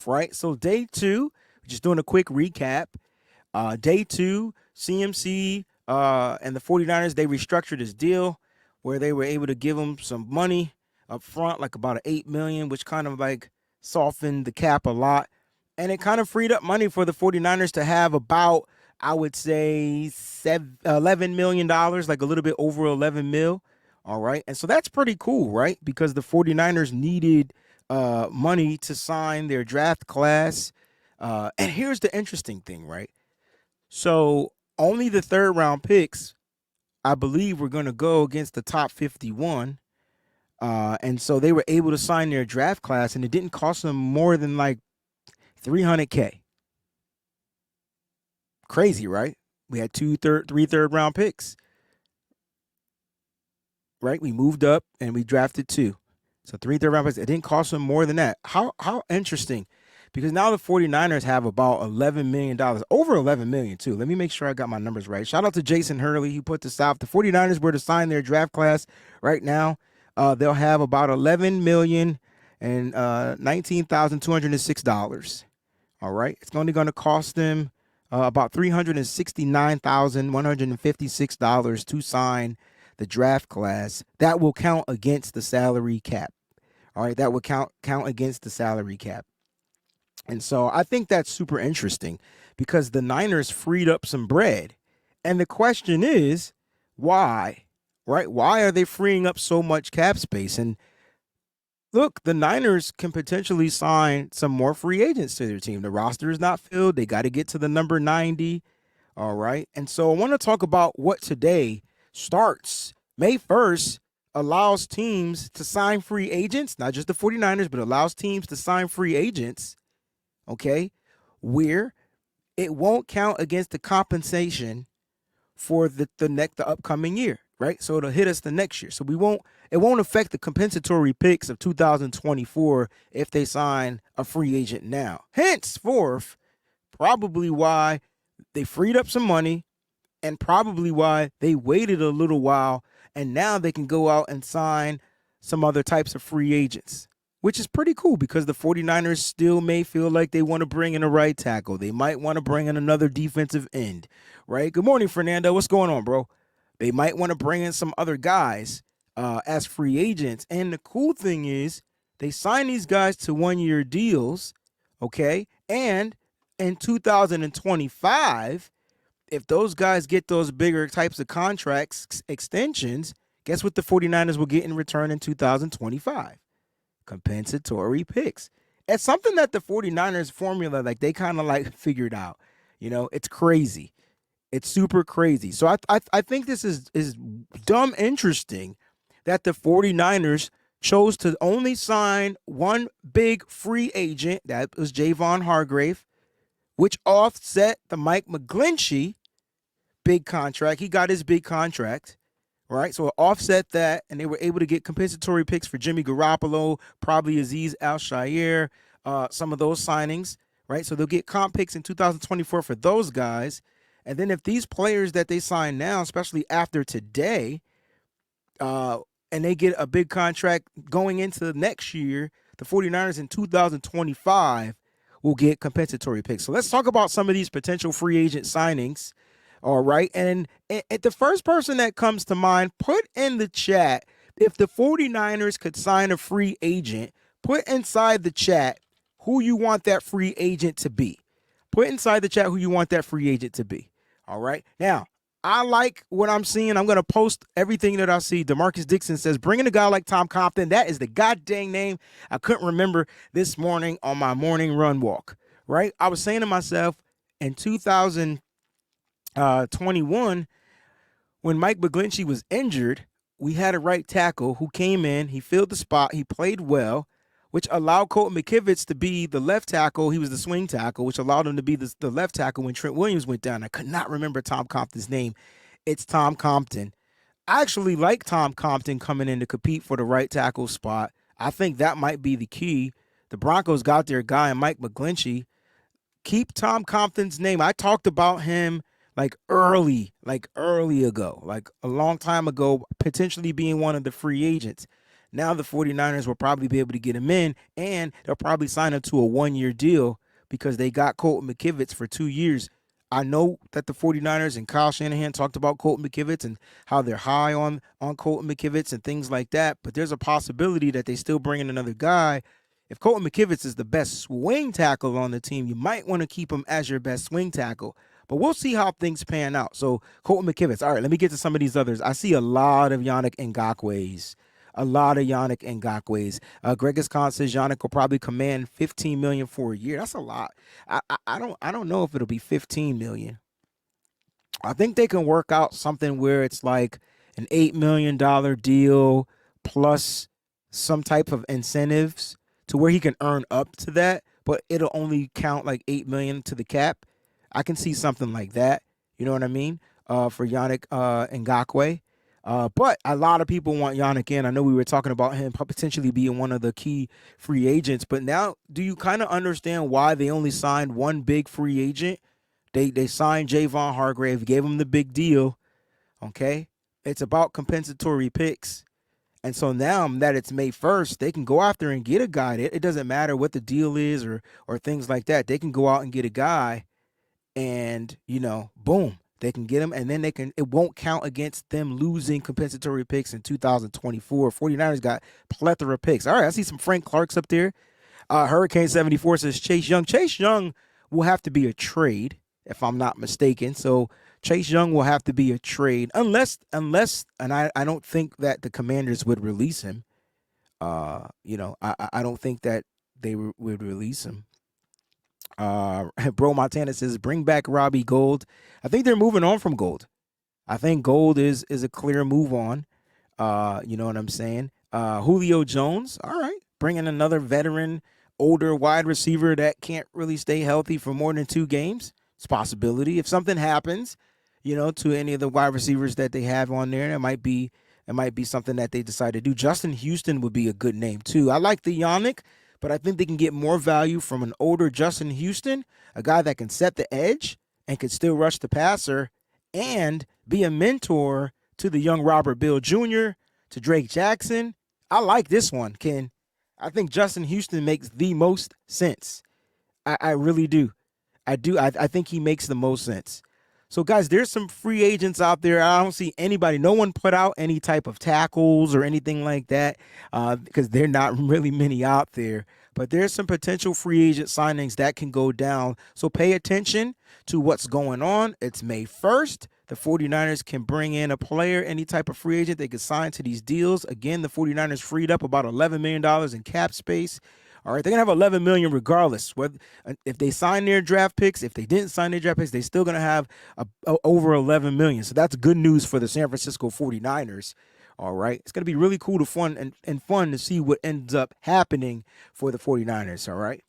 Right, so day two, just doing a quick recap. Day two, CMC and the 49ers, they restructured this deal where they were able to give them some money up front, like about $8 million, which kind of like softened the cap a lot. And it kind of freed up money for the 49ers to have about, I would say, $11 million, like a little bit over 11 mil. All right. And so that's pretty cool, right? Because the 49ers needed money to sign their draft class. And here's the interesting thing, right? So only the third round picks, I believe, were going to go against the top 51. And so they were able to sign their draft class, and it didn't cost them more than like $300K. Crazy, right? We had three third round picks. Right? We moved up and we drafted two. So 3 third round picks. It didn't cost them more than that. How interesting. Because now the 49ers have about $11 million, over $11 million too. Let me make sure I got my numbers right. Shout out to Jason Hurley. He put this out. The 49ers were to sign their draft class right now. They'll have about $11,019,206. All right. It's only going to cost them about $369,156 to sign the draft class. That will count against the salary cap. All right. That will count against the salary cap. And so I think that's super interesting because the Niners freed up some bread. And the question is, why? Right? Why are they freeing up so much cap space? And look, the Niners can potentially sign some more free agents to their team. The roster is not filled. They got to get to the number 90. All right. And so I want to talk about what today starts. May 1st allows teams to sign free agents, not just the 49ers, but allows teams to sign free agents. Okay, where it won't count against the compensation for the upcoming year, right? So it'll hit us the next year. So it won't affect the compensatory picks of 2024 if they sign a free agent now. Henceforth, probably why they freed up some money and probably why they waited a little while and now they can go out and sign some other types of free agents, which is pretty cool because the 49ers still may feel like they want to bring in a right tackle. They might want to bring in another defensive end, right? Good morning, Fernando. What's going on, bro? They might want to bring in some other guys as free agents. And the cool thing is they sign these guys to one-year deals, okay? And in 2025, if those guys get those bigger types of contracts extensions, guess what the 49ers will get in return in 2025? Compensatory picks. It's something that the 49ers formula, like they kind of like figured out. You know, it's crazy. It's super crazy. So I think this is dumb interesting that the 49ers chose to only sign one big free agent. That was Javon Hargrave, which offset the Mike McGlinchey big contract. He got his big contract. Right, so it offset that, and they were able to get compensatory picks for Jimmy Garoppolo, probably Azeez Al-Shaair, some of those signings, right? So they'll get comp picks in 2024 for those guys. And then if these players that they sign now, especially after today, and they get a big contract going into next year, the 49ers in 2025 will get compensatory picks. So let's talk about some of these potential free agent signings. All right. And the first person that comes to mind, put in the chat, if the 49ers could sign a free agent, put inside the chat who you want that free agent to be. Put inside the chat who you want that free agent to be. All right. Now, I like what I'm seeing. I'm going to post everything that I see. DeMarcus Dixon says, bringing a guy like Tom Compton. That is the goddamn name I couldn't remember this morning on my morning run walk. Right. I was saying to myself in 2021, when Mike McGlinchey was injured, we had a right tackle who came in. He filled the spot. He played well, which allowed Colton McKivitz to be the left tackle. He was the swing tackle, which allowed him to be the left tackle when Trent Williams went down. I could not remember Tom Compton's name. It's Tom Compton. I actually like Tom Compton coming in to compete for the right tackle spot. I think that might be the key. The Broncos got their guy, Mike McGlinchey. Keep Tom Compton's name. I talked about him like early ago, like a long time ago, potentially being one of the free agents. Now the 49ers will probably be able to get him in, and they'll probably sign him to a 1-year deal because they got Colton McKivitz for 2 years. I know that the 49ers and Kyle Shanahan talked about Colton McKivitz and how they're high on Colton McKivitz and things like that, but there's a possibility that they still bring in another guy. If Colton McKivitz is the best swing tackle on the team, you might want to keep him as your best swing tackle. But we'll see how things pan out. So Colton McKivitz. All right, let me get to some of these others. I see a lot of Yannick Ngakwe's. Greg Escon says Yannick will probably command $15 million for a year. That's a lot. I don't know if it'll be $15 million. I think they can work out something where it's like an $8 million deal plus some type of incentives to where he can earn up to that, but it'll only count like $8 million to the cap. I can see something like that. You know what I mean? For Yannick Ngakoue. But a lot of people want Yannick in. I know we were talking about him potentially being one of the key free agents, but now do you kind of understand why they only signed one big free agent? They signed Javon Hargrave, gave him the big deal. Okay? It's about compensatory picks. And so now that it's May 1st, they can go after and get a guy. It doesn't matter what the deal is or things like that. They can go out and get a guy and, boom, they can get him. And then it won't count against them losing compensatory picks in 2024. 49ers got plethora of picks. All right, I see some Frank Clarks up there. Hurricane 74 says Chase Young. Chase Young will have to be a trade, if I'm not mistaken. So Chase Young will have to be a trade unless, and I don't think that the Commanders would release him. I don't think that they would release him. Bro Montana says bring back Robbie Gould. I think they're moving on from Gould. I think Gould is a clear move on. You know what I'm saying? Julio Jones. All right, bring in another veteran, older wide receiver that can't really stay healthy for more than 2 games. It's a possibility. If something happens, to any of the wide receivers that they have on there, it might be something that they decide to do. Justin Houston would be a good name too. I like the Yannick, but I think they can get more value from an older Justin Houston, a guy that can set the edge and can still rush the passer and be a mentor to the young Robert Bill Jr., to Drake Jackson. I like this one, Ken. I think Justin Houston makes the most sense. I really do. I think he makes the most sense. So, guys, there's some free agents out there. I don't see anybody. No one put out any type of tackles or anything like that because there are not really many out there. But there's some potential free agent signings that can go down. So pay attention to what's going on. It's May 1st. The 49ers can bring in a player, any type of free agent they can sign to these deals. Again, the 49ers freed up about $11 million in cap space. All right, they're going to have $11 million regardless. If they sign their draft picks, if they didn't sign their draft picks, they're still going to have over $11 million. So that's good news for the San Francisco 49ers. All right, it's going to be really cool and fun to see what ends up happening for the 49ers. All right.